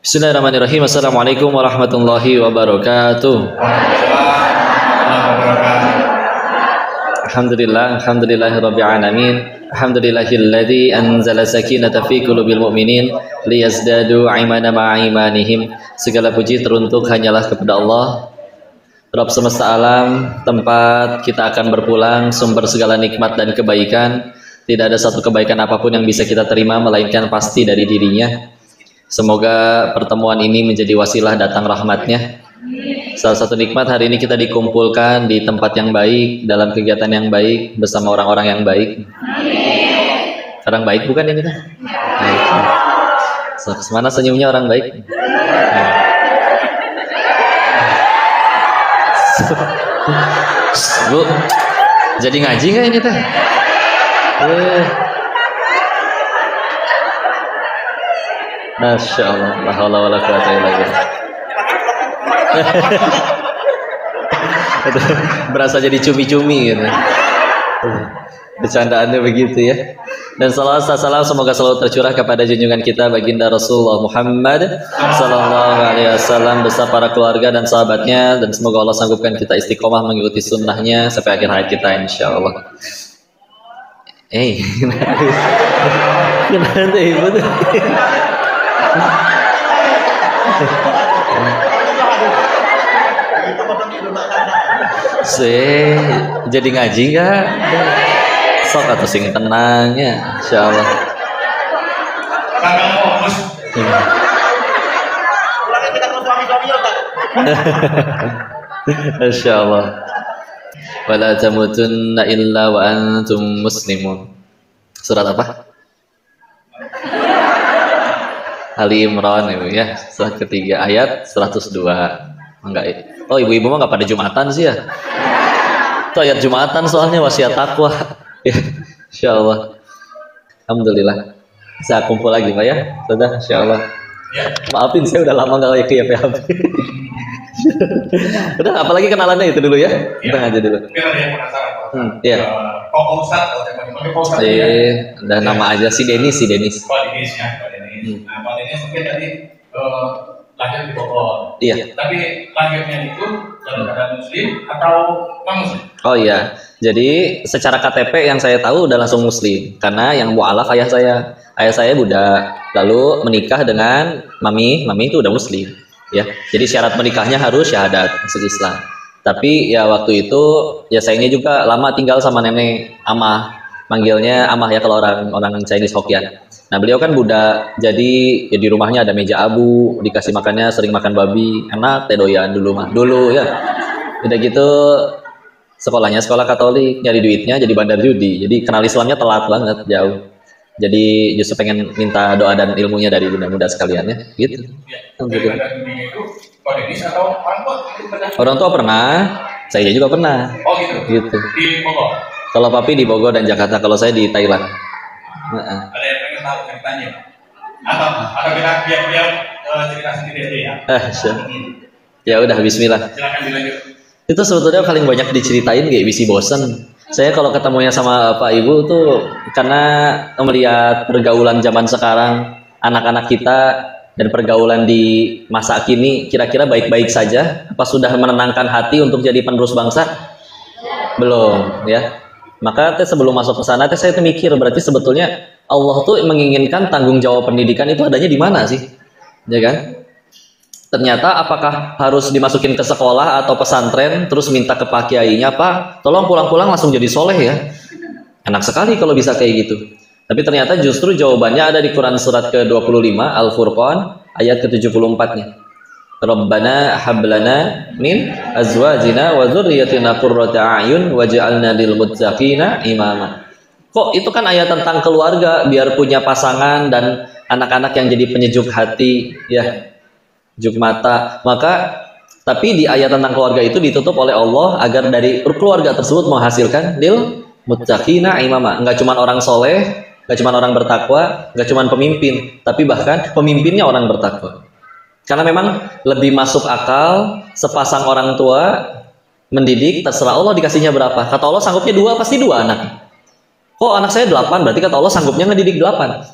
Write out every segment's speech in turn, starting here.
Bismillahirrahmanirrahim. Assalamualaikum warahmatullahi wabarakatuh. Alhamdulillahirabbil alamin. Alhamdulillahilladzi anzala sakinata fi qulubil mu'minin liyazdadu imana ma'a imanihim. Segala puji teruntuk hanyalah kepada Allah, Rabb semesta alam, tempat kita akan berpulang, sumber segala nikmat dan kebaikan. Tidak ada satu kebaikan apapun yang bisa kita terima melainkan pasti dari dirinya. Semoga pertemuan ini menjadi wasilah datang rahmatnya. Salah satu nikmat hari ini kita dikumpulkan di tempat yang baik, dalam kegiatan yang baik, bersama orang-orang yang baik. Orang baik bukan ini kan? Mana senyumnya orang baik? Bu, jadi ngaji nggak ini teh? Masya Allah, la haula wala quwata illa billah. Berasa jadi cumi-cumi gitu. Bercandaannya begitu ya. Dan salawat salam semoga selalu tercurah kepada junjungan kita baginda Rasulullah Muhammad sallallahu alaihi wasallam beserta para keluarga dan sahabatnya, dan semoga Allah sanggupkan kita istiqomah mengikuti sunnahnya sampai akhir hayat kita insyaallah. Kenapa ibu tuh? Jadi ngaji nggak? Sok atau sing tenang ya, insyaallah. Insyaallah. Wala tamutunna illa wa antum muslimun. Surat apa? Ali Imran ibu ya, surat ketiga ayat 102. Enggak. Oh, ibu-ibu mah enggak pada Jumatan sih ya. Itu ayat Jumatan soalnya wasiat takwa. Ya, insyaallah. Alhamdulillah. Bisa kumpul lagi Pak ya. Sudah insyaallah. Maafin saya udah lama enggak ke YPHB. Udah, apalagi kenalannya itu dulu ya. Kita ngaji dulu. Iya. Kok Ustaz atau Ustaz ya? Dan nama aja si Denis. Oh, Denis ya, Pak Denis. Nah, Pak Denis mungkin tadi lahir di Bogor. Iya. Tapi lahirnya itu dalam keadaan muslim atau non muslim? Oh iya. Jadi secara KTP yang saya tahu udah langsung muslim karena yang mualaf ayah saya. Ayah saya Buddha, lalu menikah dengan mami itu udah muslim. Ya, jadi syarat menikahnya harus syahadat masuk Islam. Tapi ya waktu itu ya saya ini juga lama tinggal sama nenek Amah, manggilnya Amah ya kalau orang Chinese Hokkien. Nah beliau kan Buddha, jadi ya di rumahnya ada meja abu, dikasih makannya sering makan babi, enak teh doyan dulu ya. Udah gitu sekolahnya sekolah Katolik, nyari duitnya jadi bandar judi, jadi kenal Islamnya telat banget jauh. Jadi justru pengen minta doa dan ilmunya dari bunda-bunda sekalian ya, gitu. Orang tua pernah, saya juga pernah. Oh gitu. Di Bogor. Kalau papi di Bogor dan Jakarta, kalau saya di Thailand. Ada yang pengen tahu ceritanya? Atau kita biar cerita sendiri aja ya? Ya udah, Bismillah. Silakan dilanjut. Itu sebetulnya paling banyak diceritain kayak bisi bosen. Saya kalau ketemunya sama Pak Ibu tuh karena melihat pergaulan zaman sekarang, anak-anak kita dan pergaulan di masa kini kira-kira baik-baik saja? Apa sudah menenangkan hati untuk jadi penerus bangsa? Belum ya. Maka sebelum masuk ke sana saya mikir berarti sebetulnya Allah tuh menginginkan tanggung jawab pendidikan itu adanya di mana sih? Ya kan? Ternyata apakah harus dimasukin ke sekolah atau pesantren terus minta ke pak kiainya, Pak tolong pulang-pulang langsung jadi soleh ya, enak sekali kalau bisa kayak gitu. Tapi ternyata justru jawabannya ada di Quran surat ke-25 Al-Furqan ayat ke-74 nya. Rabbana hablana min azwajina wa dzurriyyatina qurrata a'yun waj'alna lil muttaqina imama. Kok itu kan ayat tentang keluarga, biar punya pasangan dan anak-anak yang jadi penyejuk hati ya, juk mata. Maka tapi di ayat tentang keluarga itu ditutup oleh Allah agar dari keluarga tersebut menghasilkan lil muttaqina imama. Enggak cuma orang soleh, enggak cuma orang bertakwa, enggak cuma pemimpin, tapi bahkan pemimpinnya orang bertakwa. Karena memang lebih masuk akal sepasang orang tua mendidik, terserah Allah dikasihnya berapa. Kata Allah sanggupnya 2, pasti 2 anak. Kok anak saya 8, berarti kata Allah sanggupnya ngedidik 8.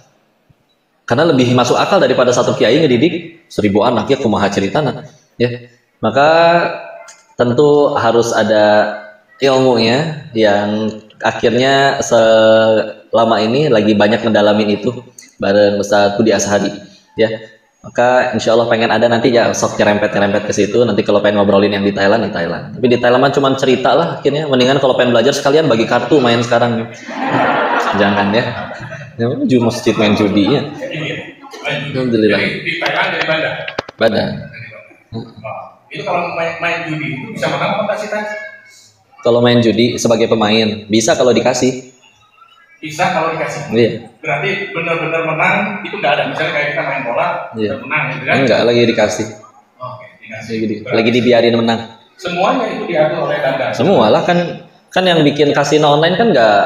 Karena lebih masuk akal daripada satu kiai ngedidik 1000 anak ya kumaha ceritana ya. Maka tentu harus ada ilmunya yang akhirnya selama ini lagi banyak mendalamin itu bareng Ustaz Budi Ashari ya. Maka insya Allah pengen ada nanti ya sok nyerempet ke situ. Nanti kalau pengen ngobrolin yang di Thailand, di Thailand. Tapi di Thailand mah cuma cerita lah akhirnya. Mendingan kalau pengen belajar sekalian bagi kartu main sekarang. Jangan ya. Masjid main judi ya. Alhamdulillah. Di Thailand dari Bandar. Bandar. Itu kalau main judi itu bisa menang apa enggak sih, Tan? Kalau main judi sebagai pemain bisa kalau dikasih. Bisa kalau dikasih. Iya. Berarti benar-benar menang itu nggak ada. Misalnya kayak kita main bola, Iya. menang gitu kan? Enggak, lagi dikasih. Oke, dikasih. Lagi dibiarin menang. Semuanya itu diatur oleh Bandar. Semua lah kan yang bikin kasino online kan nggak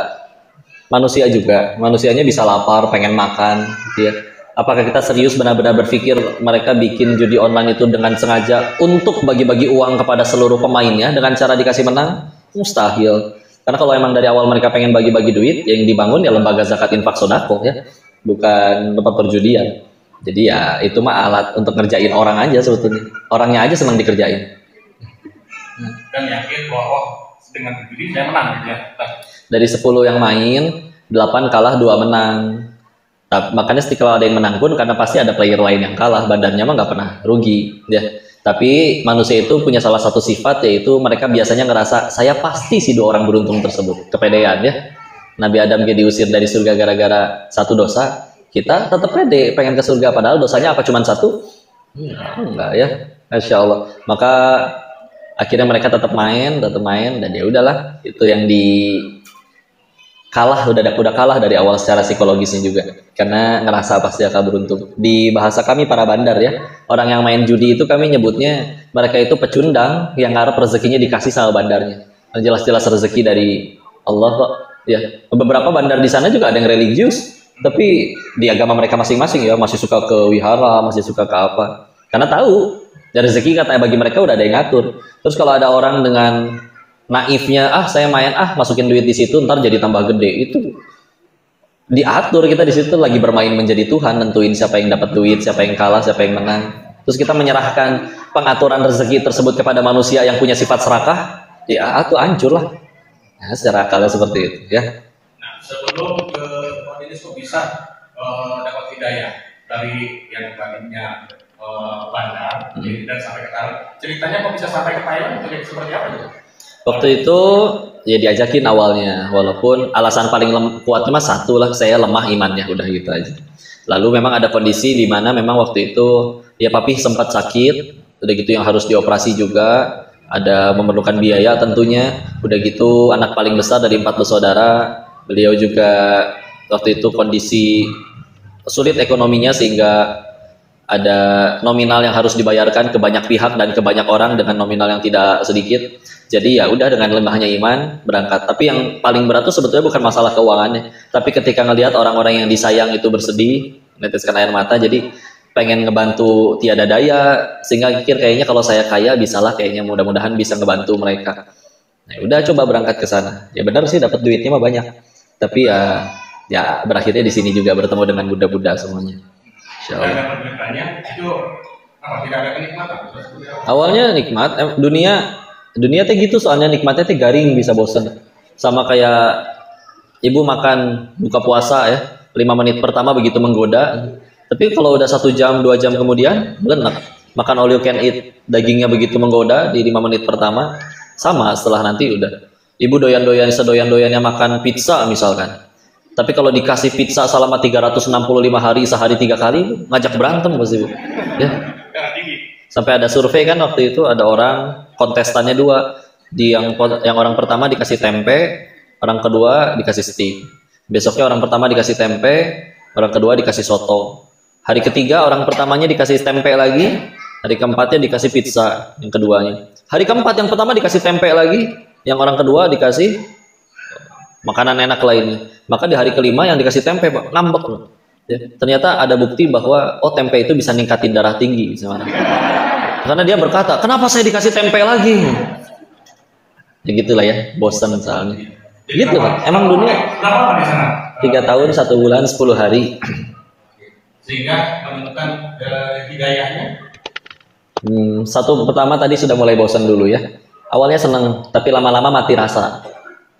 manusia juga. Manusianya bisa lapar, pengen makan, gitu ya. Apakah kita serius benar-benar berpikir mereka bikin judi online itu dengan sengaja untuk bagi-bagi uang kepada seluruh pemainnya dengan cara dikasih menang? Mustahil. Karena kalau emang dari awal mereka pengen bagi-bagi duit, yang dibangun ya lembaga zakat infak sodako ya, bukan tempat perjudian. Jadi ya itu mah alat untuk ngerjain orang aja sebetulnya. Orangnya aja senang dikerjain. Dan yakin bahwa dengan berjudi saya menang gitu ya. Dari 10 yang main, 8 kalah, 2 menang. Makanya kalau ada yang menang pun karena pasti ada player lain yang kalah, badannya mah nggak pernah rugi ya. Tapi manusia itu punya salah satu sifat, yaitu mereka biasanya ngerasa saya pasti si 2 orang beruntung tersebut. Kepedean ya. Nabi Adam diusir dari surga gara-gara satu dosa, kita tetap pede pengen ke surga padahal dosanya apa cuma 1? Enggak ya. Masya Allah. Maka akhirnya mereka tetap main dan ya udahlah, itu yang udah kalah dari awal secara psikologisnya juga, karena ngerasa pasti akan beruntung. Di bahasa kami para bandar ya, orang yang main judi itu kami nyebutnya mereka itu pecundang yang ngarep rezekinya dikasih sama bandarnya. Jelas-jelas rezeki dari Allah kok ya. Beberapa bandar di sana juga ada yang religius, tapi di agama mereka masing-masing ya, masih suka ke wihara, masih suka ke apa, karena tahu dari rezeki katanya bagi mereka udah ada yang ngatur. Terus kalau ada orang dengan naifnya, saya main masukin duit di situ ntar jadi tambah gede, itu diatur. Kita di situ lagi bermain menjadi Tuhan, nentuin siapa yang dapat duit, siapa yang kalah, siapa yang menang. Terus kita menyerahkan pengaturan rezeki tersebut kepada manusia yang punya sifat serakah, ya itu hancur lah. Nah, secara akalnya seperti itu ya. Nah, sebelum ke Indonesia kok bisa dapat hidayah dari yang tadinya bandar dan sampai ke Thailand. Ceritanya kok bisa sampai ke Thailand seperti apa gitu? Waktu itu ya diajakin awalnya, walaupun alasan paling kuatnya mah satu lah, saya lemah imannya, udah gitu aja. Lalu memang ada kondisi di mana memang waktu itu ya papi sempat sakit, udah gitu yang harus dioperasi juga, ada memerlukan biaya tentunya. Udah gitu anak paling besar dari 4 bersaudara, beliau juga waktu itu kondisi sulit ekonominya sehingga ada nominal yang harus dibayarkan ke banyak pihak dan ke banyak orang dengan nominal yang tidak sedikit. Jadi ya udah dengan lemahnya iman berangkat. Tapi yang paling berat itu sebetulnya bukan masalah keuangannya, tapi ketika ngelihat orang-orang yang disayang itu bersedih, meneteskan air mata, jadi pengen ngebantu tiada daya, sehingga pikir kayaknya kalau saya kaya bisalah, kayaknya mudah-mudahan bisa ngebantu mereka. Nah, udah coba berangkat ke sana. Ya benar sih dapat duitnya mah banyak. Tapi ya berakhirnya di sini juga bertemu dengan Buddha-Buddha semuanya. Insyaallah. Itu apa, tidak ada kenikmatan? Awalnya nikmat, dunia teh gitu, soalnya nikmatnya teh garing, bisa bosan. Sama kayak ibu makan buka puasa ya, 5 menit pertama begitu menggoda, tapi kalau udah 1 jam 2 jam kemudian enak. Makan all you can eat, dagingnya begitu menggoda di 5 menit pertama, sama setelah nanti udah. Ibu sedoyan-doyannya makan pizza misalkan. Tapi kalau dikasih pizza selama 365 hari, sehari 3 kali, ngajak berantem pasti Bu. Ya. Sampai ada survei kan waktu itu, ada orang kontestannya 2. Yang orang pertama dikasih tempe, orang kedua dikasih steak. Besoknya orang pertama dikasih tempe, orang kedua dikasih soto. Hari ketiga orang pertamanya dikasih tempe lagi, hari keempatnya dikasih pizza yang keduanya. Hari keempat yang pertama dikasih tempe lagi, yang orang kedua dikasih makanan enak lainnya. Maka di hari kelima yang dikasih tempe ngambek loh. Ya, ternyata ada bukti bahwa tempe itu bisa ningkatin darah tinggi misalnya. Karena dia berkata, kenapa saya dikasih tempe lagi? Ya gitulah ya, bosan misalnya. Gitu kan, emang dunia 3 tahun 1 bulan 10 hari. sehingga menemukan hidayahnya? Satu pertama tadi sudah mulai bosan dulu ya. Awalnya seneng, tapi lama-lama mati rasa.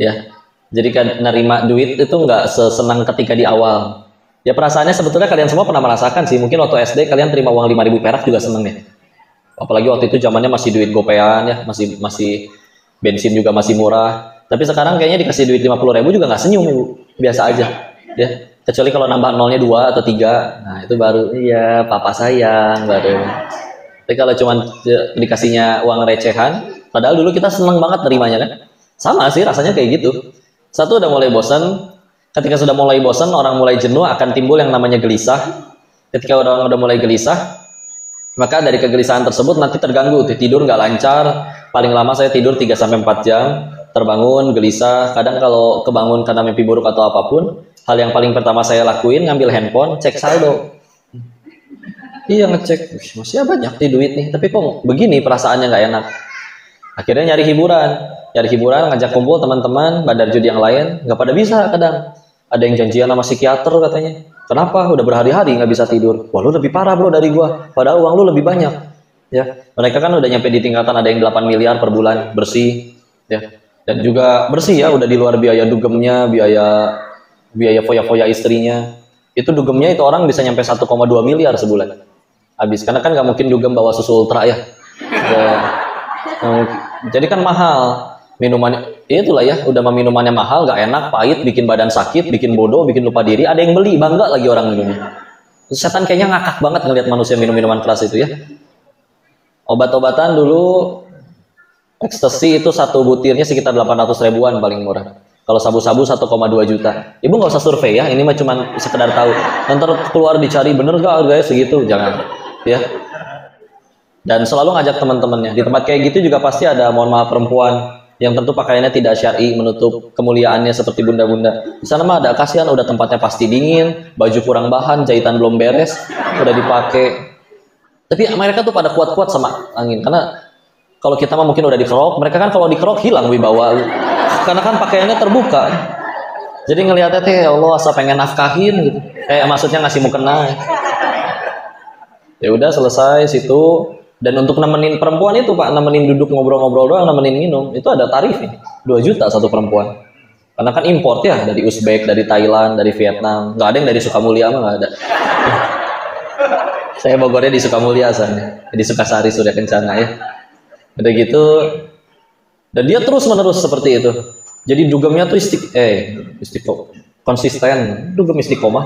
Ya, jadi kan nerima duit itu nggak sesenang ketika di awal. Ya perasaannya sebetulnya kalian semua pernah merasakan sih. Mungkin waktu SD kalian terima uang 5.000 perak juga seneng ya. Apalagi waktu itu zamannya masih duit gopean ya, masih bensin juga masih murah. Tapi sekarang kayaknya dikasih duit 50.000 juga nggak senyum ibu, biasa aja. Ya, kecuali kalau nambah nolnya 2 atau 3, nah itu baru iya papa sayang baru. Tapi kalau cuma dikasihnya uang recehan, padahal dulu kita seneng banget nerimanya kan. Sama sih rasanya kayak gitu. Satu udah mulai bosan. Ketika sudah mulai bosan, orang mulai jenuh, akan timbul yang namanya gelisah. Ketika orang udah mulai gelisah, maka dari kegelisahan tersebut nanti terganggu, tidur nggak lancar. Paling lama saya tidur 3-4 jam, terbangun gelisah. Kadang kalau kebangun karena mimpi buruk atau apapun, hal yang paling pertama saya lakuin ngambil handphone, cek saldo. Iya ngecek, masih banyak nih duit nih, tapi kok begini perasaannya nggak enak. Akhirnya nyari hiburan, ngajak kumpul teman-teman, bandar judi yang lain, nggak pada bisa kadang. Ada yang janjian sama psikiater katanya. Kenapa? Udah berhari-hari nggak bisa tidur. Wah lu lebih parah bro dari gua, padahal uang lu lebih banyak. Ya, mereka kan udah nyampe di tingkatan ada yang 8 miliar per bulan bersih, ya. Dan juga bersih ya, udah di luar biaya dugemnya, biaya foya-foya istrinya. Itu dugemnya itu orang bisa nyampe 1,2 miliar sebulan. Habis, karena kan nggak mungkin dugem bawa susu ultra ya. Jadi kan mahal minumannya, itulah ya, udah minumannya mahal, gak enak, pahit, bikin badan sakit, bikin bodoh, bikin lupa diri. Ada yang beli, bangga lagi orang minumnya. Setan kayaknya ngakak banget ngelihat manusia minum minuman keras itu ya. Obat-obatan dulu, ekstasi itu satu butirnya sekitar 800 ribuan paling murah. Kalau sabu-sabu 1,2 juta. Ibu nggak usah survei ya, ini mah cuma sekedar tahu. Nanti keluar dicari bener gak harganya segitu, jangan ya. Dan selalu ngajak teman-temannya. Di tempat kayak gitu juga pasti ada, mohon maaf, perempuan yang tentu pakaiannya tidak syar'i, menutup kemuliaannya seperti bunda-bunda. Di sana mah ada, kasihan, udah tempatnya pasti dingin, baju kurang bahan, jahitan belum beres, udah dipakai. Tapi mereka tuh pada kuat-kuat sama angin. Karena kalau kita mah mungkin udah dikerok, mereka kan kalau dikerok hilang wibawa. Karena kan pakaiannya terbuka. Jadi ngelihatnya teh, ya Allah, asa pengen nafkahin gitu. Maksudnya ngasih mukena. Ya udah selesai situ. Dan untuk nemenin perempuan itu Pak, nemenin duduk ngobrol-ngobrol doang, nemenin minum, itu ada tarifnya, 2 juta satu perempuan. Karena kan import ya, dari Uzbek, dari Thailand, dari Vietnam. Nggak ada yang dari Sukamulya mah nggak ada. Saya Bogornya di Sukamulya asalnya, di Sukasari Surya Kencana ya. Udah gitu, dan dia terus menerus seperti itu. Jadi dugemnya tuh konsisten, dugem istiqomah.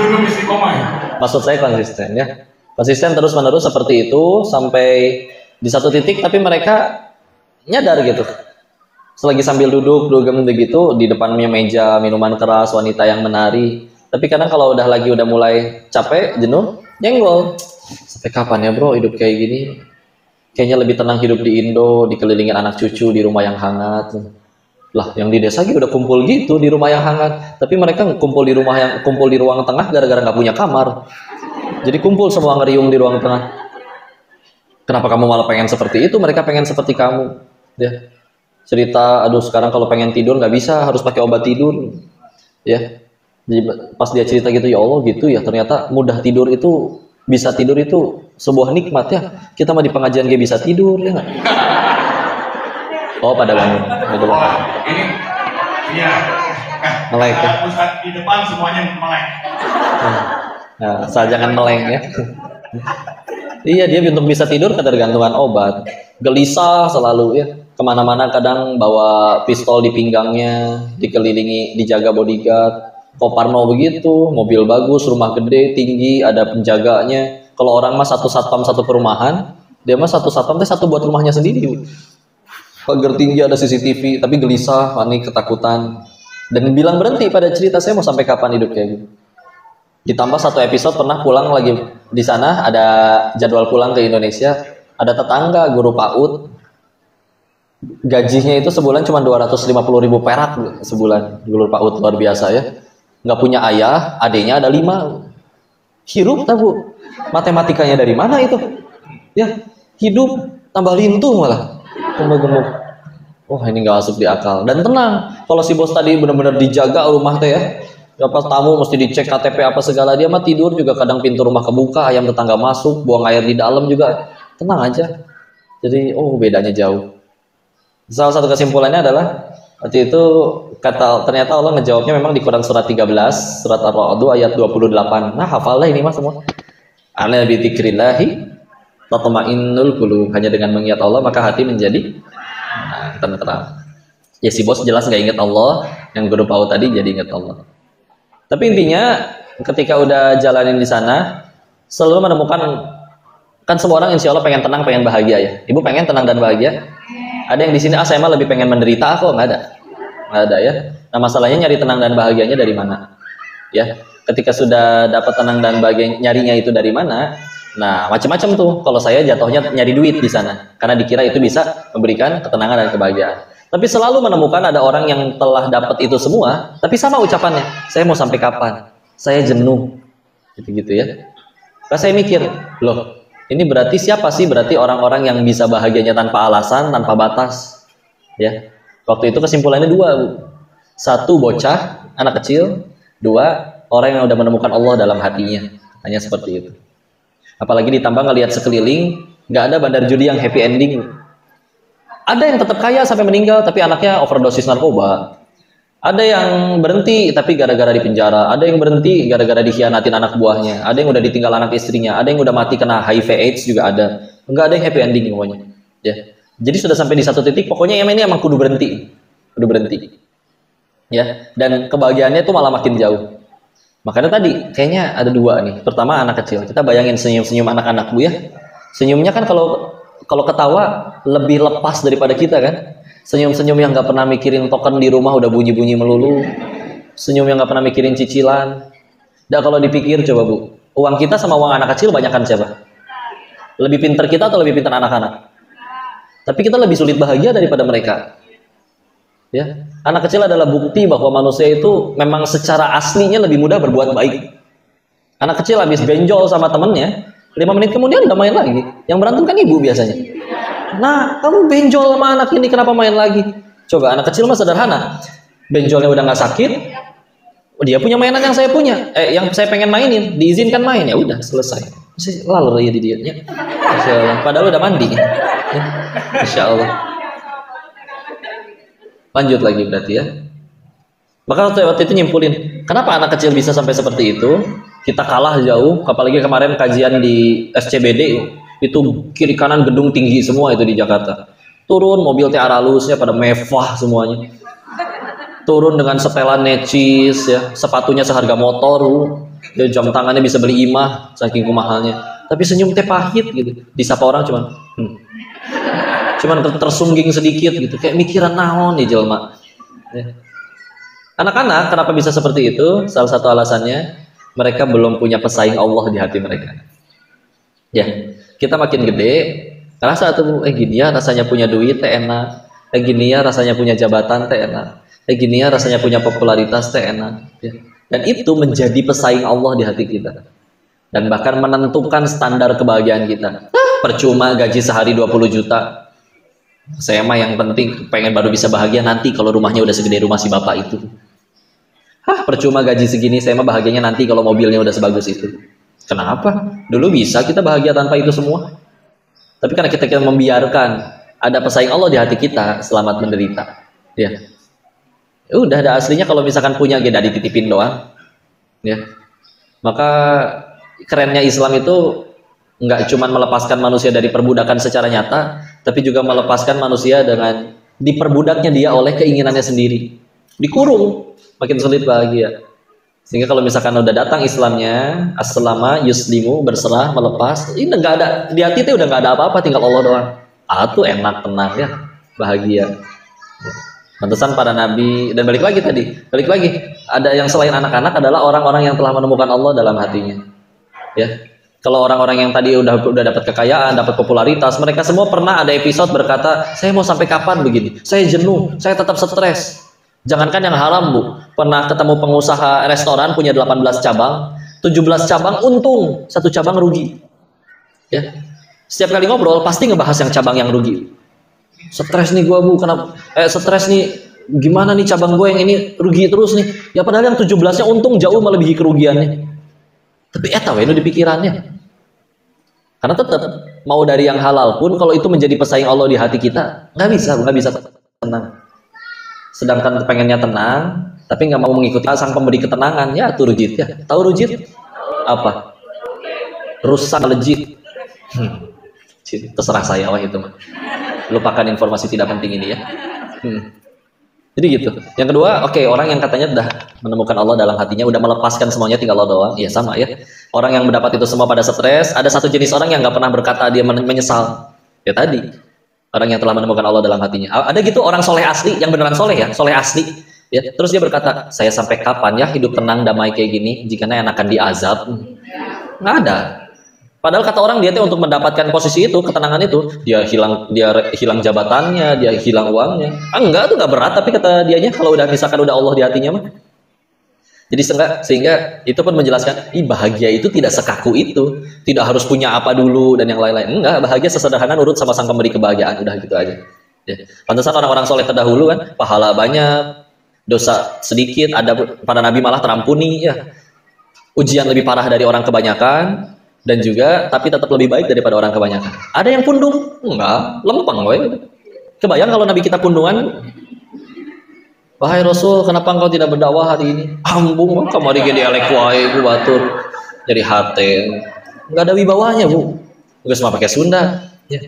Dugem istiqomah. Maksud saya konsisten ya. Konsisten terus-menerus seperti itu sampai di satu titik, tapi mereka nyadar gitu. Selagi sambil duduk begitu, di depannya meja minuman keras, wanita yang menari. Tapi kadang kalau udah mulai capek, jenuh, nyenggol. Sampai kapan ya bro hidup kayak gini? Kayaknya lebih tenang hidup di Indo, dikelilingin anak cucu di rumah yang hangat. Lah, yang di desa gitu udah kumpul gitu di rumah yang hangat. Tapi mereka kumpul di ruang tengah gara-gara nggak punya kamar. Jadi kumpul semua ngeriung di ruang tengah. Kenapa kamu malah pengen seperti itu? Mereka pengen seperti kamu. Ya. Cerita, aduh sekarang kalau pengen tidur nggak bisa, harus pakai obat tidur. Ya. Jadi pas dia cerita gitu, ya Allah gitu ya. Ternyata mudah tidur itu, bisa tidur itu sebuah nikmat ya. Kita mah di pengajian gak bisa tidur ya. Oh pada bangun. Ini, iya. Melek ya. Ustaz di depan semuanya melek. Nah, asal jangan meleng ya. Iya, dia untuk bisa tidur ketergantungan obat. Gelisah selalu ya. Kemana-mana kadang bawa pistol di pinggangnya, dikelilingi, dijaga bodyguard. Koparno begitu, mobil bagus, rumah gede, tinggi, ada penjaganya. Kalau orang mah satu satpam satu perumahan, dia mah satu satpam satu buat rumahnya sendiri. Pagar tinggi ada CCTV, tapi gelisah, panik, ketakutan. Dan bilang berhenti pada cerita, saya mau sampai kapan hidup kayak gitu. Ditambah satu episode pernah pulang lagi di sana, ada jadwal pulang ke Indonesia, ada tetangga guru PAUD, gajinya itu sebulan cuma 250.000 perak sebulan, guru PAUD luar biasa ya, nggak punya ayah, adiknya ada 5, hirup tahu matematikanya dari mana itu, ya hidup tambah lintuh malah, tambah gemuk. Wah ini nggak masuk di akal. Dan tenang, kalau si bos tadi benar-benar dijaga rumah teh ya, Ya pas tamu mesti dicek KTP apa segala, dia mah tidur juga kadang pintu rumah kebuka, ayam tetangga masuk, buang air di dalam juga tenang aja. Jadi bedanya jauh. Salah satu kesimpulannya adalah waktu itu ternyata Allah ngejawabnya memang di Quran surat 13, surat Ar-Ra'd ayat 28. Nah, hafallah ini mas semua. Ala bi dzikrillahi tatma'innul qulub. Hanya dengan mengingat Allah maka hati menjadi tenteram. Ya si bos jelas nggak ingat Allah, yang guru PAUD tadi jadi ingat Allah. Tapi intinya ketika udah jalanin di sana selalu menemukan, kan semua orang insya Allah pengen tenang, pengen bahagia ya. Ibu pengen tenang dan bahagia? Ada yang di sini saya mah lebih pengen menderita, kok nggak ada ya. Nah masalahnya nyari tenang dan bahagianya dari mana? Ya, ketika sudah dapat tenang dan bahagia, nyarinya itu dari mana? Nah macam-macam tuh. Kalau saya jatuhnya nyari duit di sana, karena dikira itu bisa memberikan ketenangan dan kebahagiaan. Tapi selalu menemukan ada orang yang telah dapat itu semua, tapi sama ucapannya, saya mau sampai kapan? Saya jenuh, gitu-gitu ya. Nah, saya mikir, loh, ini berarti siapa sih? Berarti orang-orang yang bisa bahagianya tanpa alasan, tanpa batas. Ya, waktu itu kesimpulannya dua, Bu. Satu, bocah, anak kecil. Dua, orang yang udah menemukan Allah dalam hatinya. Hanya seperti itu. Apalagi ditambah ngelihat sekeliling, nggak ada bandar judi yang happy ending. Ada yang tetap kaya sampai meninggal, tapi anaknya overdosis narkoba. Ada yang berhenti, tapi gara-gara di penjara. Ada yang berhenti, gara-gara dikhianatin anak buahnya. Ada yang udah ditinggal anak istrinya. Ada yang udah mati kena HIV/AIDS juga ada. Enggak ada yang happy ending pokoknya. Ya. Jadi sudah sampai di satu titik, pokoknya yang ini emang kudu berhenti. Kudu berhenti. Ya. Dan kebahagiaannya itu malah makin jauh. Makanya tadi, kayaknya ada dua nih. Pertama anak kecil. Kita bayangin senyum-senyum anak-anak, Bu ya. Senyumnya kan kalau ketawa lebih lepas daripada kita kan. Senyum-senyum yang gak pernah mikirin token di rumah udah bunyi-bunyi melulu. Senyum yang gak pernah mikirin cicilan. Dan kalau dipikir coba Bu, uang kita sama uang anak kecil banyakkan siapa? Lebih pintar kita atau lebih pintar anak-anak? Tapi kita lebih sulit bahagia daripada mereka. Ya, anak kecil adalah bukti bahwa manusia itu memang secara aslinya lebih mudah berbuat baik. Anak kecil habis benjol sama temennya, 5 menit kemudian udah main lagi. Yang berantem kan ibu biasanya. Nah, kamu benjol sama anak ini, kenapa main lagi? Coba, anak kecil mah sederhana. Benjolnya udah nggak sakit, dia punya mainan yang saya punya, yang saya pengen mainin, diizinkan main, ya udah selesai. Masih lalu ya di dia. Ya. Padahal udah mandi. Ya. Insya Allah. Lanjut lagi berarti ya. Maka waktu itu nyimpulin, kenapa anak kecil bisa sampai seperti itu? Kita kalah jauh, apalagi kemarin kajian di SCBD itu kiri kanan gedung tinggi semua itu di Jakarta. Turun mobil TR halusnya pada mewah semuanya. Turun dengan setelan necis ya, sepatunya seharga motor, ya, jam tangannya bisa beli imah saking mahalnya. Tapi senyum teh pahit gitu. Disapa orang cuman tersungging sedikit gitu, kayak mikiran naon nih jelma. Ya. Anak-anak kenapa bisa seperti itu? Salah satu alasannya mereka belum punya pesaing Allah di hati mereka. Ya, kita makin gede, rasa tuh gini ya rasanya punya duit teh enak, gini ya rasanya punya jabatan teh enak, gini ya rasanya punya popularitas teh enak. Ya. Dan itu menjadi pesaing Allah di hati kita. Dan bahkan menentukan standar kebahagiaan kita. Percuma gaji sehari 20 juta. Saya mah yang penting pengen baru bisa bahagia nanti kalau rumahnya udah segede rumah si bapak itu. Percuma gaji segini, saya mah bahagianya nanti kalau mobilnya udah sebagus itu. Kenapa? Dulu bisa kita bahagia tanpa itu semua. Tapi karena kita membiarkan ada pesaing Allah di hati kita, selamat menderita. Ya. Udah ada aslinya kalau misalkan punya geda dititipin doang. Ya. Maka kerennya Islam itu nggak cuma melepaskan manusia dari perbudakan secara nyata, tapi juga melepaskan manusia dengan diperbudaknya dia oleh keinginannya sendiri. Dikurung. Makin sulit bahagia. Sehingga kalau misalkan udah datang Islamnya, as-salama yuslimu, berserah, melepas, ini nggak ada di hati itu udah nggak ada apa-apa, tinggal Allah doang. Tuh enak, tenang ya, bahagia. Pantesan para nabi, dan balik lagi ada yang selain anak-anak adalah orang-orang yang telah menemukan Allah dalam hatinya. Ya, kalau orang-orang yang tadi udah dapat kekayaan, dapat popularitas, mereka semua pernah ada episode berkata, saya mau sampai kapan begini? Saya jenuh, saya tetap stres. Jangankan yang haram, Bu. Pernah ketemu pengusaha restoran punya 18 cabang, 17 cabang untung, 1 cabang rugi. Ya. Setiap kali ngobrol pasti ngebahas yang cabang yang rugi. Stres nih gua, Bu, kenapa? Stres nih gimana nih cabang gue yang ini rugi terus nih. Ya padahal yang 17-nya untung jauh melebihi kerugiannya. Tapi eta we nu di pikirannya. Karena tetap mau dari yang halal pun kalau itu menjadi pesaing Allah di hati kita, nggak bisa tenang. Sedangkan pengennya tenang, tapi nggak mau mengikuti sang pemberi ketenangan, ya tuh rujit ya. Tahu rujit? Apa? Rusak legit. Terserah saya wah itu mah. Lupakan informasi tidak penting ini ya. Jadi gitu. Yang kedua, oke, orang yang katanya udah menemukan Allah dalam hatinya, udah melepaskan semuanya tinggal Allah doang. Iya sama ya. Orang yang mendapat itu semua pada stres, ada satu jenis orang yang nggak pernah berkata dia menyesal. Ya tadi, orang yang telah menemukan Allah dalam hatinya. Ada gitu orang soleh asli, yang beneran soleh ya, soleh asli. Ya, terus dia berkata, saya sampai kapan ya hidup tenang damai kayak gini? Jikanya enakan diazab. Nggak ada. Padahal kata orang dia tuh untuk mendapatkan posisi itu, ketenangan itu, dia hilang jabatannya, dia hilang uangnya. Enggak, itu nggak berat, tapi kata dianya kalau udah misalkan udah Allah di hatinya mah. Jadi sehingga itu pun menjelaskan, bahagia itu tidak sekaku itu, tidak harus punya apa dulu dan yang lain-lain. Enggak, bahagia sesederhana nurut sama sang pemberi kebahagiaan, udah gitu aja. Ya. Pantesan orang-orang soleh terdahulu kan, pahala banyak, dosa sedikit, ada pada nabi malah terampuni ya. Ujian lebih parah dari orang kebanyakan. Dan juga tapi tetap lebih baik daripada orang kebanyakan. Ada yang pundung? Enggak, lempeng we. Kebayang kalau nabi kita pundungan? Wahai Rasul, kenapa engkau tidak berdakwah hari ini? Ambung, kamari ge dialek wae ku batur. Jadi hate. Enggak ada wibawanya, Bu. Geus mah pakai Sunda. Ya.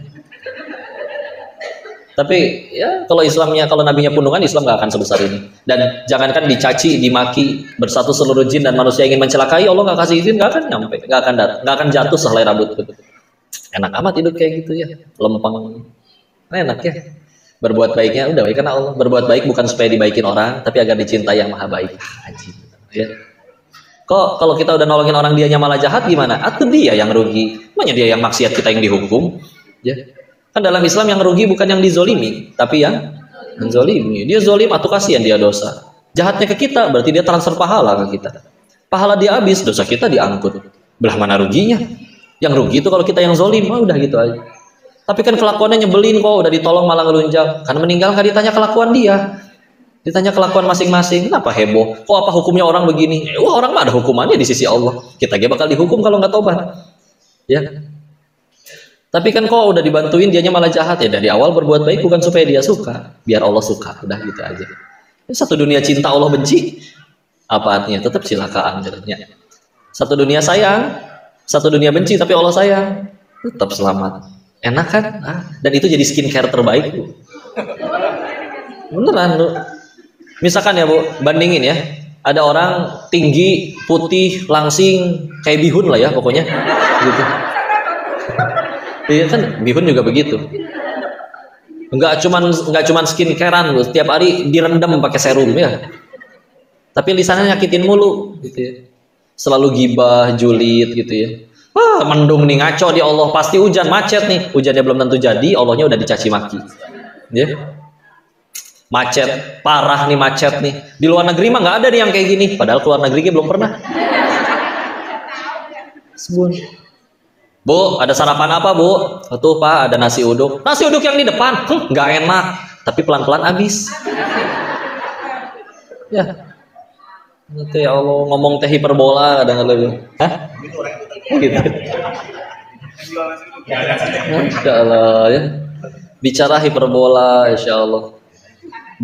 Tapi ya kalau Islamnya, kalau nabinya pundungan, Islam nggak akan sebesar ini. Dan jangankan dicaci, dimaki, bersatu seluruh jin dan manusia ingin mencelakai, Allah nggak kasih izin, nggak akan nyampe, nggak akan jatuh sehelai rambut. Enak amat hidup kayak gitu ya, lempeng. Enak ya. Berbuat baiknya udah baik karena Allah. Berbuat baik bukan supaya dibaikin orang, tapi agar dicintai yang maha baik. Ya. Kok kalau kita udah nolongin orang dianya malah jahat gimana? Atau dia yang rugi? Makanya dia yang maksiat, kita yang dihukum. Ya. Kan dalam Islam yang rugi bukan yang dizolimi, tapi yang menzolimi. Dia zolim atau kasihan dia dosa. Jahatnya ke kita, berarti dia transfer pahala ke kita. Pahala dia habis, dosa kita diangkut. Belah mana ruginya? Yang rugi itu kalau kita yang zolim, udah gitu aja. Tapi kan kelakuannya nyebelin kok, udah ditolong malah ngelunjak. Karena meninggal kan ditanya kelakuan dia. Ditanya kelakuan masing-masing, kenapa heboh? Kok apa hukumnya orang begini? Wah, orang mah ada hukumannya di sisi Allah. Kita juga bakal dihukum kalau nggak tobat. Ya. Tapi kan kok udah dibantuin dianya malah jahat ya. Dari awal berbuat baik bukan supaya dia suka, biar Allah suka, udah gitu aja. Satu dunia cinta Allah benci, apa artinya? Tetap silakan jadinya. Satu dunia sayang, satu dunia benci tapi Allah sayang, tetap selamat. Enak kan? Dan itu jadi skincare terbaik Bu. Beneran lu. Misalkan ya Bu, bandingin ya. Ada orang tinggi, putih, langsing, kayak bihun lah ya pokoknya. Gitu. Iya kan, bihun juga begitu. Enggak cuman skincarean loh, setiap hari direndam pakai serum ya. Tapi lisannya nyakitin mulu gitu ya. Selalu gibah, julid gitu ya. Mendung nih ngaco di Allah, pasti hujan macet nih. Hujannya belum tentu jadi, Allahnya udah dicaci maki. Ya. Macet, parah nih macet nih. Di luar negeri mah nggak ada nih yang kayak gini, padahal keluar negeri belum pernah. Sebun. Bu, ada sarapan apa Bu? Tuh Pak, ada nasi uduk. Nasi uduk yang di depan, nggak enak. Tapi pelan-pelan habis. Ya. Nanti ya Allah ngomong teh hiperbola kadang lebih. Hah? Gitu. Insya Allah ya. Bicara hiperbola, Insya Allah.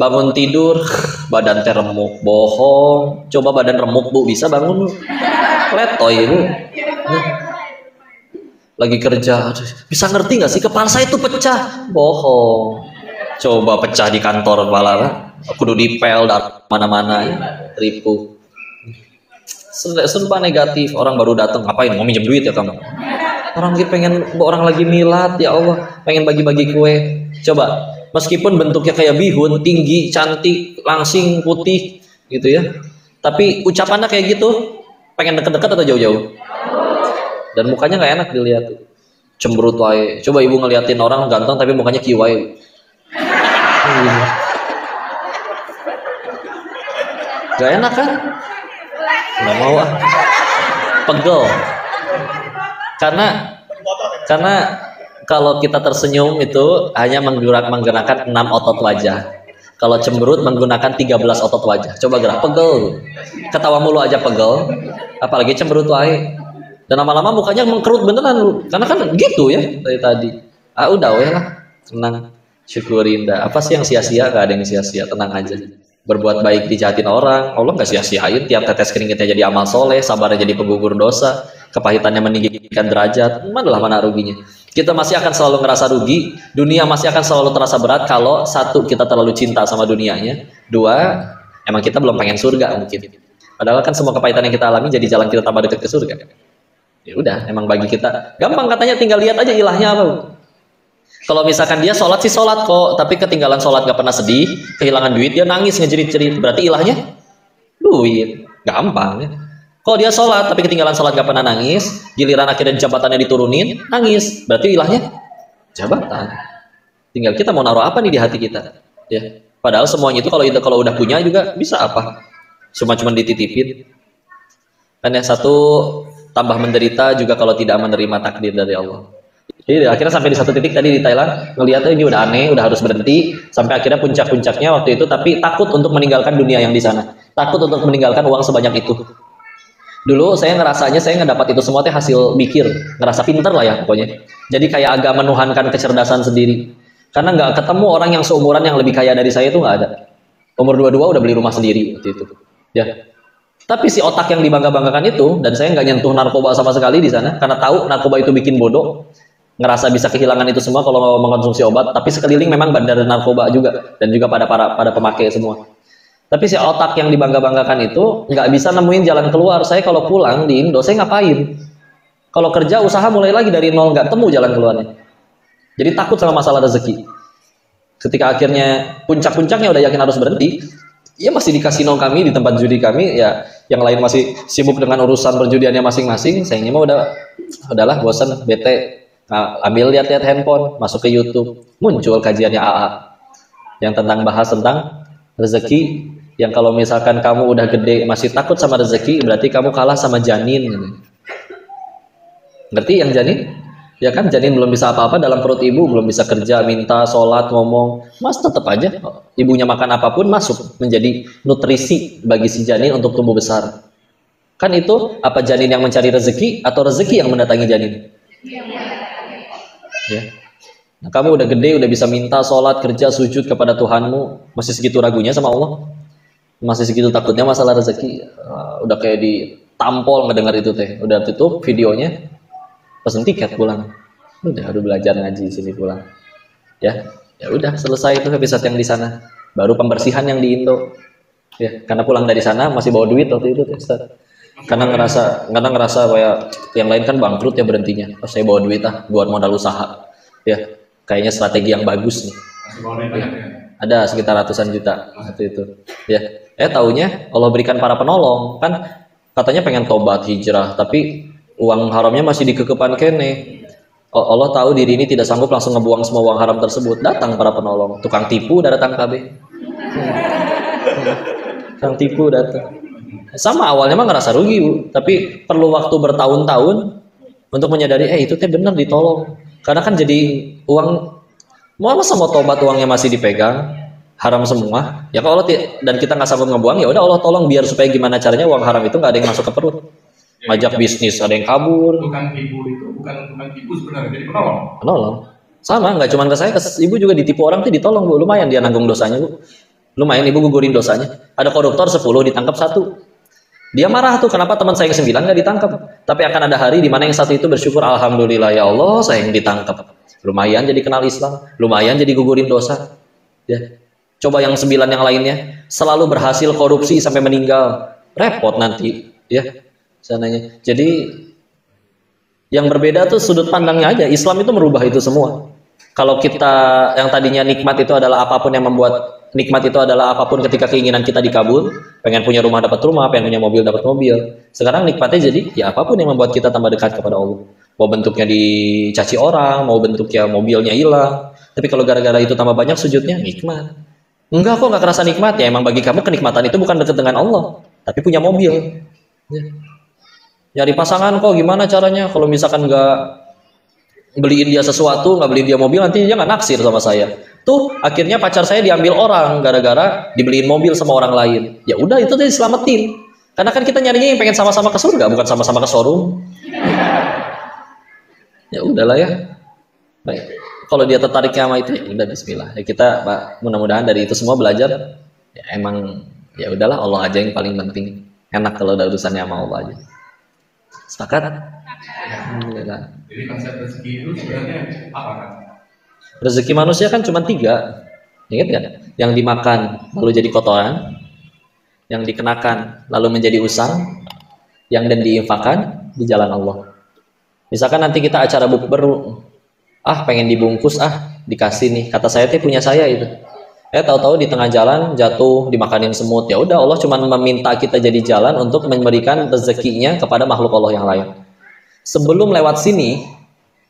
Bangun tidur, badan teh remuk, bohong. Coba badan remuk Bu, bisa bangun Bu. Letoy Bu. Lagi kerja, bisa ngerti nggak sih kepala saya itu pecah? Bohong. Coba pecah di kantor malah, kudu dipel dari mana-mana, ya. Ribu. Sumpah negatif. Orang baru datang, ngapain? Mau minjem duit ya kamu? Orang lagi milad, ya Allah, pengen bagi-bagi kue. Coba, meskipun bentuknya kayak bihun, tinggi, cantik, langsing, putih, gitu ya. Tapi ucapannya kayak gitu, pengen deket-deket atau jauh-jauh? Dan mukanya nggak enak dilihat, cemberut wae. Coba ibu ngeliatin orang ganteng tapi mukanya kiwai. Gak enak kan? Nggak mau ah. Pegel. Karena kalau kita tersenyum itu hanya menggerakkan 6 otot wajah. Kalau cemberut menggunakan 13 otot wajah. Coba gerak, pegel. Ketawa mulu aja pegel. Apalagi cemberut wae. Dan lama-lama mukanya mengkerut beneran. Karena kan gitu ya dari tadi. Ah udah weh lah. Tenang. Syukurin dah. Apa sih yang sia-sia? Gak ada yang sia-sia. Tenang aja. Berbuat baik dijahatin orang. Allah gak sia-siain. Tiap tetes keringetnya jadi amal soleh. Sabarnya jadi penggugur dosa. Kepahitannya meninggikan derajat. Mana ruginya. Kita masih akan selalu ngerasa rugi. Dunia masih akan selalu terasa berat kalau satu, kita terlalu cinta sama dunianya. Dua, emang kita belum pengen surga mungkin. Padahal kan semua kepahitan yang kita alami jadi jalan kita tambah dekat ke surga. Ya udah, emang bagi kita gampang katanya, tinggal lihat aja ilahnya apa. Kalau misalkan dia sholat sih sholat kok, tapi ketinggalan sholat gak pernah sedih, kehilangan duit dia nangis ngejerit-jerit, berarti ilahnya duit. Gampang ya. Kalau dia sholat tapi ketinggalan sholat gak pernah nangis, giliran akhirnya jabatannya diturunin, nangis. Berarti ilahnya jabatan. Tinggal kita mau naruh apa nih di hati kita. Ya. Padahal semuanya itu kalau udah punya juga bisa apa? Cuma dititipin. Kan yang satu tambah menderita juga kalau tidak menerima takdir dari Allah. Jadi akhirnya sampai di satu titik tadi di Thailand, ngelihatnya ini udah aneh, udah harus berhenti. Sampai akhirnya puncak-puncaknya waktu itu, tapi takut untuk meninggalkan dunia yang di sana. Takut untuk meninggalkan uang sebanyak itu. Dulu saya ngerasanya saya ngedapat itu semua teh hasil mikir, ngerasa pinter lah ya pokoknya. Jadi kayak agak menuhankan kecerdasan sendiri. Karena nggak ketemu orang yang seumuran yang lebih kaya dari saya itu nggak ada. Umur 22 udah beli rumah sendiri waktu itu. Ya. Tapi si otak yang dibangga-banggakan itu, dan saya nggak nyentuh narkoba sama sekali di sana, karena tahu narkoba itu bikin bodoh, ngerasa bisa kehilangan itu semua kalau mengkonsumsi obat. Tapi sekeliling memang bandar narkoba juga, dan juga pada pemakai semua. Tapi si otak yang dibangga-banggakan itu nggak bisa nemuin jalan keluar. Saya kalau pulang di Indo, saya ngapain? Kalau kerja, usaha mulai lagi dari nol, nggak temu jalan keluarnya. Jadi takut sama masalah rezeki. Ketika akhirnya puncak-puncaknya udah yakin harus berhenti, ya masih di kasino kami, di tempat judi kami, ya yang lain masih sibuk dengan urusan perjudiannya masing-masing. Sayangnya mah udahlah bosan, bete. Nah, ambil lihat-lihat handphone, masuk ke YouTube, muncul kajiannya AA yang bahas tentang rezeki. Yang kalau misalkan kamu udah gede masih takut sama rezeki, berarti kamu kalah sama janin. Ngerti yang janin? Ya kan, janin belum bisa apa-apa dalam perut ibu, belum bisa kerja, minta, sholat, ngomong, mas tetap aja ibunya makan apapun masuk menjadi nutrisi bagi si janin untuk tumbuh besar. Kan itu apa janin yang mencari rezeki atau rezeki yang mendatangi janin? Ya. Nah, kamu udah gede, udah bisa minta, sholat, kerja, sujud kepada Tuhanmu, masih segitu ragunya sama Allah? Masih segitu takutnya masalah rezeki? Udah kayak ditampol ngedengar itu teh. Udah tutup videonya, pesen tiket pulang. Udah belajar ngaji sini pulang. Ya udah selesai itu episode yang di sana. Baru pembersihan yang di Indo. Ya, karena pulang dari sana masih bawa duit waktu itu, Ustaz. Karena ngerasa kayak yang lain kan bangkrut ya berhentinya. Oh, saya bawa duit buat modal usaha. Ya, kayaknya strategi yang bagus nih. Masih bawa duit banyak ya? Ada sekitar ratusan juta waktu itu. Ya, taunya Allah berikan para penolong. Kan katanya pengen tobat hijrah, tapi uang haramnya masih dikekepan kene. Allah tahu diri ini tidak sanggup langsung ngebuang semua uang haram tersebut. Datang para penolong. Tukang tipu udah datang KB. Tukang tipu datang. Sama awalnya mah ngerasa rugi, Bu. Tapi perlu waktu bertahun-tahun untuk menyadari, itu teh benar ditolong. Karena kan jadi uang, masa mau tobat uangnya masih dipegang, haram semua. Ya kalau dan kita nggak sanggup ngebuang, ya udah Allah tolong biar supaya gimana caranya uang haram itu nggak ada yang masuk ke perut. Ngajak bisnis ada yang kabur. Bukan tipu itu, bukan tipu sebenarnya, jadi penolong. Penolong. Sama, nggak cuma ke saya, ke ibu juga ditipu orang tuh ditolong, Bu. Lumayan dia nanggung dosanya, Bu. Lumayan ibu gugurin dosanya. Ada koruptor 10 ditangkap 1. Dia marah tuh, kenapa teman saya yang 9 nggak ditangkap? Tapi akan ada hari di mana yang satu itu bersyukur, alhamdulillah ya Allah saya yang ditangkap. Lumayan jadi kenal Islam, lumayan jadi gugurin dosa. Ya. Coba yang 9 yang lainnya selalu berhasil korupsi sampai meninggal, repot nanti, ya sananya. Jadi yang berbeda tuh sudut pandangnya aja. Islam itu merubah itu semua. Kalau kita yang tadinya nikmat itu adalah apapun yang membuat nikmat itu adalah apapun ketika keinginan kita dikabul, pengen punya rumah dapat rumah, pengen punya mobil dapat mobil. Sekarang nikmatnya jadi ya apapun yang membuat kita tambah dekat kepada Allah. Mau bentuknya dicaci orang, mau bentuknya mobilnya hilang. Tapi kalau gara-gara itu tambah banyak sujudnya, nikmat. Enggak kok, nggak kerasa nikmat. Ya emang bagi kamu kenikmatan itu bukan dekat dengan Allah, tapi punya mobil. Ya. Nyari pasangan kok gimana caranya? Kalau misalkan nggak beliin dia sesuatu, nggak beliin dia mobil, nanti dia nggak naksir sama saya. Tuh akhirnya pacar saya diambil orang gara-gara dibeliin mobil sama orang lain. Ya udah, itu tadi selamatin. Karena kan kita nyarinya yang pengen sama-sama ke surga, bukan sama-sama ke showroom. Ya udahlah ya. Baik. Kalau dia tertariknya sama itu, ya udah Bismillah. Ya kita mudah-mudahan dari itu semua belajar. Ya emang ya udahlah, Allah aja yang paling penting. Enak kalau ada urusannya sama Allah aja. Sepakat? Alhamdulillah. Jadi konsep rezeki itu sebenarnya apa kan? Rezeki manusia kan cuma 3. Ingat nggak? Yang dimakan lalu jadi kotoran, yang dikenakan lalu menjadi usang, yang dan diinfakkan di jalan Allah. Misalkan nanti kita acara bukber, pengen dibungkus, dikasih nih, kata saya tuh punya saya itu. Tahu-tahu di tengah jalan jatuh dimakanin semut. Ya udah, Allah cuma meminta kita jadi jalan untuk memberikan rezekinya kepada makhluk Allah yang lain. Sebelum lewat sini,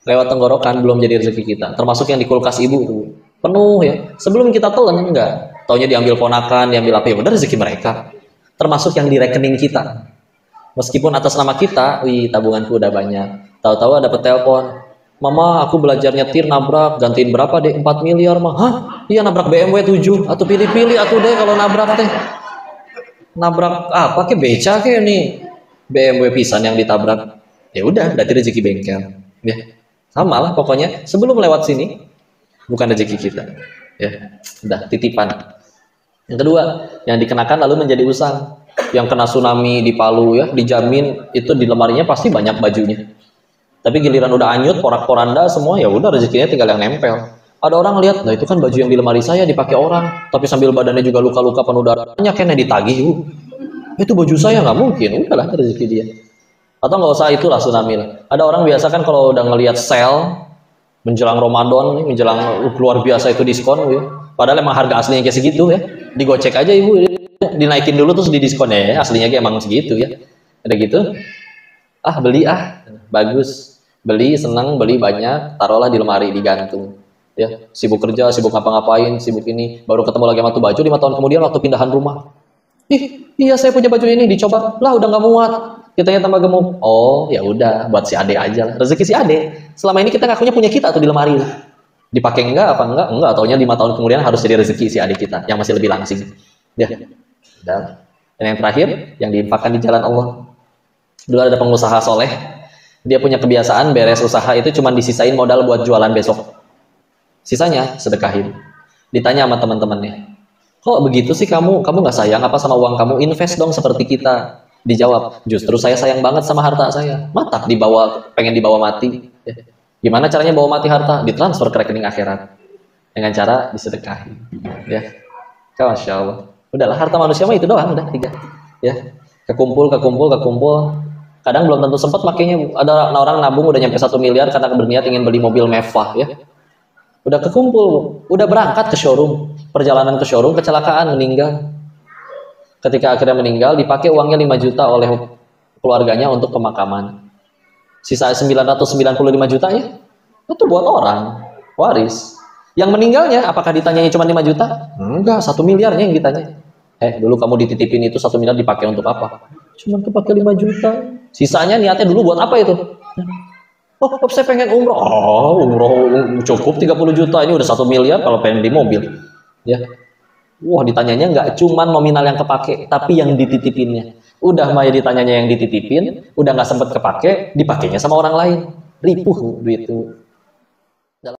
lewat tenggorokan belum jadi rezeki kita. Termasuk yang di kulkas ibu tuh penuh ya. Sebelum kita telan enggak, taunya diambil ponakan, diambil apa, ya udah rezeki mereka. Termasuk yang di rekening kita. Meskipun atas nama kita, tabunganku udah banyak. Tahu-tahu dapat telepon, "Mama, aku belajar nyetir nabrak, gantiin berapa deh? 4 miliar mah." Hah? Iya, nabrak BMW 7. Atau pilih-pilih atuh deh kalau nabrak teh. Nabrak apa ke beca ke nih? BMW pisan yang ditabrak. Ya udah, berarti rezeki bengkel. Ya. Sama lah pokoknya, sebelum lewat sini bukan rezeki kita. Ya, udah titipan. Yang kedua, yang dikenakan lalu menjadi usang. Yang kena tsunami di Palu ya, dijamin itu di lemarinya pasti banyak bajunya. Tapi giliran udah anyut, porak-poranda semua, ya udah rezekinya tinggal yang nempel. Ada orang lihat, nah itu kan baju yang di lemari saya dipakai orang, tapi sambil badannya juga luka-luka penuh darahnya, kayaknya ditagih. Itu baju saya, nggak mungkin. Udahlah, rezeki dia. Atau nggak usah itulah tsunami lah. Ada orang biasa kan kalau udah ngelihat sale menjelang Ramadan, menjelang luar biasa itu diskon, ya. Padahal emang harga aslinya kayak segitu ya. Digocek aja ibu, dinaikin dulu terus didiskon ya. Aslinya kayak emang segitu ya. Ada gitu. Beli bagus. Beli senang, beli banyak, taruhlah di lemari, digantung. Ya, sibuk kerja, sibuk ngapa-ngapain, sibuk ini, baru ketemu lagi sama tuh baju 5 tahun kemudian waktu pindahan rumah. Iya saya punya baju ini, dicoba, lah udah nggak muat, kitanya tambah gemuk. Oh ya udah, buat si ade aja lah. Rezeki si ade. Selama ini kita ngakunya punya kita tuh di lemari. Dipakai enggak apa enggak? Enggak, taunya 5 tahun kemudian harus jadi rezeki si ade kita yang masih lebih langsing. Ya. Dan yang terakhir, yang diinfakkan di jalan Allah. Dulu ada pengusaha soleh. Dia punya kebiasaan beres usaha itu cuma disisain modal buat jualan besok. Sisanya sedekahin. Ditanya sama teman-temannya, "Kok begitu sih kamu? Kamu nggak sayang apa sama uang kamu? Invest dong seperti kita." Dijawab, "Justru saya sayang banget sama harta saya. Mata pengen dibawa mati. Ya. Gimana caranya bawa mati harta? Ditransfer ke rekening akhirat. Dengan cara disedekahin." Ya, Masya Allah. Udahlah, harta manusia mah itu doang, udah 3. Ya, kekumpul. Kadang belum tentu sempat makanya. Ada orang nabung udah nyampe 1 miliar karena berniat ingin beli mobil mewah ya. Udah kekumpul, udah berangkat ke showroom. Perjalanan ke showroom, kecelakaan, meninggal. Ketika akhirnya meninggal, dipakai uangnya 5 juta oleh keluarganya untuk pemakaman. Sisa 995 juta ya, itu buat orang, waris. Yang meninggalnya, apakah ditanyanya cuma 5 juta? Enggak, 1 miliarnya yang ditanya. Dulu kamu dititipin itu 1 miliar dipakai untuk apa? Cuma kepake 5 juta. Sisanya niatnya dulu buat apa itu? Saya pengen umroh. Umroh cukup 30 juta. Ini udah 1 miliar kalau pengen di mobil. Ya. Wah, ditanyanya nggak cuman nominal yang kepake, tapi yang dititipinnya. Udah Maya ditanyanya yang dititipin, udah nggak sempet kepake, dipakainya sama orang lain. Ripuh duit itu.